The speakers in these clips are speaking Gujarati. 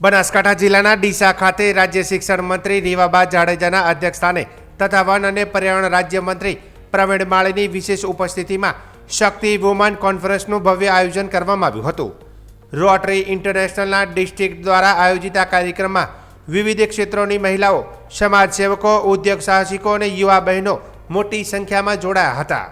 બનાસકાંઠા જિલ્લાના ડીસા ખાતે રાજ્ય શિક્ષણ મંત્રી રીવાબા જાડેજાના અધ્યક્ષસ્થાને તથા વન અને પર્યાવરણ રાજ્યમંત્રી પ્રવીણ માળીની વિશેષ ઉપસ્થિતિમાં શક્તિ વુમન કોન્ફરન્સનું ભવ્ય આયોજન કરવામાં આવ્યું હતું। રોટરી ઇન્ટરનેશનલના ડિસ્ટ્રિક્ટ દ્વારા આયોજિત આ કાર્યક્રમમાં વિવિધ ક્ષેત્રોની મહિલાઓ, સમાજસેવકો, ઉદ્યોગ સાહસિકો અને યુવા બહેનો મોટી સંખ્યામાં જોડાયા હતા।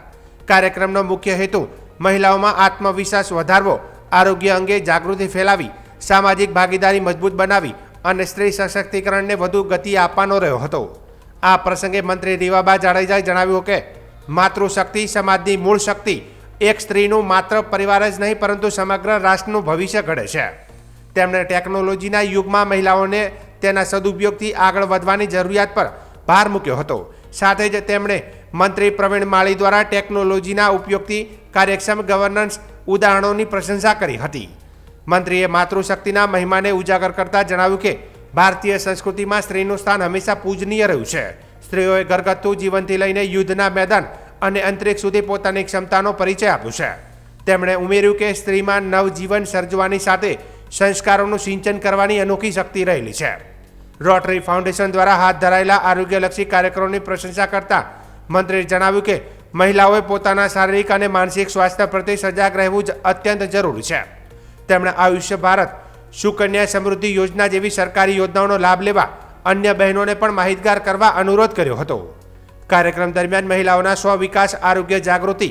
કાર્યક્રમનો મુખ્ય હેતુ મહિલાઓમાં આત્મવિશ્વાસ વધારવો, આરોગ્ય અંગે જાગૃતિ ફેલાવી, સામાજિક ભાગીદારી મજબૂત બનાવી અને સ્ત્રી સશક્તિકરણને વધુ ગતિ આપવાનો રહ્યો હતો। આ પ્રસંગે મંત્રી રીવાબા જાડેજાએ જણાવ્યું કે માતૃશક્તિ સમાજની મૂળ શક્તિ, એક સ્ત્રીનું માત્ર પરિવાર જ નહીં પરંતુ સમગ્ર રાષ્ટ્રનું ભવિષ્ય ઘડે છે। તેમણે ટેકનોલોજીના યુગમાં મહિલાઓને તેના સદુપયોગથી આગળ વધવાની જરૂરિયાત પર ભાર મૂક્યો હતો। સાથે જ તેમણે મંત્રી પ્રવીણ માળી દ્વારા ટેકનોલોજીના ઉપયોગથી કાર્યક્ષમ ગવર્નન્સ ઉદાહરણોની પ્રશંસા કરી હતી। મંત્રીએ માતૃશક્તિના મહિમાને ઉજાગર કરતા જણાવ્યું કે ભારતીય સંસ્કૃતિમાં સ્ત્રીનું સ્થાન હંમેશા પૂજનીય રહ્યું છે। સ્ત્રીઓએ ઘરગથ્થુ જીવનથી લઈને યુદ્ધના મેદાન અને અંતરિક્ષ સુધી પોતાની ક્ષમતાનો પરિચય આપ્યો છે। તેમણે ઉમેર્યું કે સ્ત્રીમાં નવજીવન સર્જવાની સાથે સંસ્કારોનું સિંચન કરવાની અનોખી શક્તિ રહેલી છે। રોટરી ફાઉન્ડેશન દ્વારા હાથ ધરાયેલા આરોગ્યલક્ષી કાર્યક્રમોની પ્રશંસા કરતા મંત્રીએ જણાવ્યું કે મહિલાઓએ પોતાના શારીરિક અને માનસિક સ્વાસ્થ્ય પ્રત્યે સજાગ રહેવું જ અત્યંત જરૂરી છે। તેમણે આયુષ્ય ભારત, સુકન્યા સમૃદ્ધિ યોજના જેવી સરકારી યોજનાઓનો લાભ લેવા અન્ય બહેનોને પણ માહિતગાર કરવા અનુરોધ કર્યો હતો। કાર્યક્રમ દરમિયાન મહિલાઓના સ્વ વિકાસ, આરોગ્ય જાગૃતિ,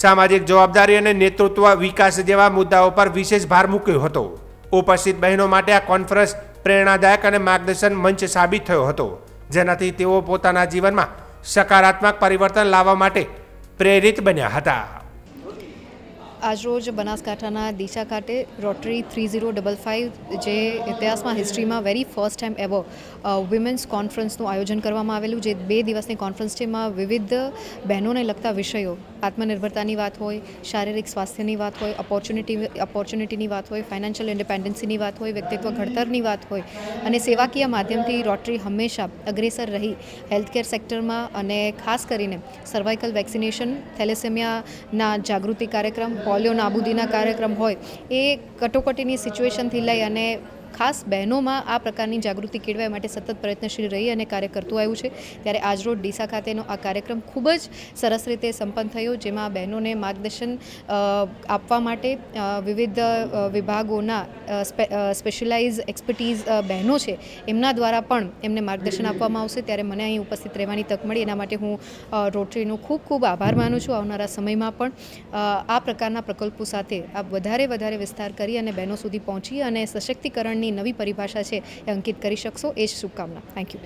સામાજિક જવાબદારી અને નેતૃત્વ વિકાસ જેવા મુદ્દાઓ પર વિશેષ ભાર મૂક્યો હતો। ઉપસ્થિત બહેનો માટે આ કોન્ફરન્સ પ્રેરણાદાયક અને માર્ગદર્શન મંચ સાબિત થયો હતો, જેનાથી તેઓ પોતાના જીવનમાં સકારાત્મક પરિવર્તન લાવવા માટે પ્રેરિત બન્યા હતા। આજરોજ બનાસકાંઠાના ડીસા ખાતે રોટરી 3055 જે ઇતિહાસમાં હિસ્ટ્રીમાં very first time ever women's કોન્ફરન્સનું આયોજન કરવામાં આવેલું, જે 2 દિવસની કોન્ફરન્સ છે। એમાં વિવિધ બહેનોને લગતા વિષયો, આત્મનિર્ભરતાની વાત હોય, શારીરિક સ્વાસ્થ્યની વાત હોય, ઓપોર્ચ્યુનિટીની વાત હોય, ફાઇનાન્શિયલ ઇન્ડિપેન્ડન્સીની વાત હોય, વ્યક્તિત્વ ઘડતરની વાત હોય અને સેવાકીય માધ્યમથી રોટરી હંમેશા અગ્રેસર રહી હેલ્થકેર સેક્ટરમાં અને ખાસ કરીને સર્વાઇકલ વેક્સિનેશન, થેલેસેમિયાના જાગૃતિ કાર્યક્રમ, પોલિયો નાબૂદીના કાર્યક્રમ હોય, એ કટોકટીની સિચ્યુએશનથી લઈ અને ખાસ બહેનોમાં આ પ્રકારની જાગૃતિ કેળવાય માટે સતત પ્રયત્નશીલ રહી અને કાર્ય કરતું આવ્યું છે। ત્યારે આજરોજ ડીસા ખાતેનો આ કાર્યક્રમ ખૂબ જ સરસ રીતે સંપન્ન થયો, જેમાં બહેનોને માર્ગદર્શન આપવા માટે વિવિધ વિભાગોના સ્પેશિયલાઇઝ એક્સપર્ટીઝ બહેનો છે એમના દ્વારા પણ એમને માર્ગદર્શન આપવામાં આવશે। ત્યારે મને અહીં ઉપસ્થિત રહેવાની તક મળી, એના માટે હું રોટરીનો ખૂબ ખૂબ આભાર માનું છું। આવનારા સમયમાં પણ આ પ્રકારના પ્રકલ્પો સાથે આપ વધારે વિસ્તાર કરી અને બહેનો સુધી પહોંચી અને સશક્તિકરણની નવી પરિભાષા છે એ અંકિત કરી શકશો, એ જ શુભકામના। Thank you.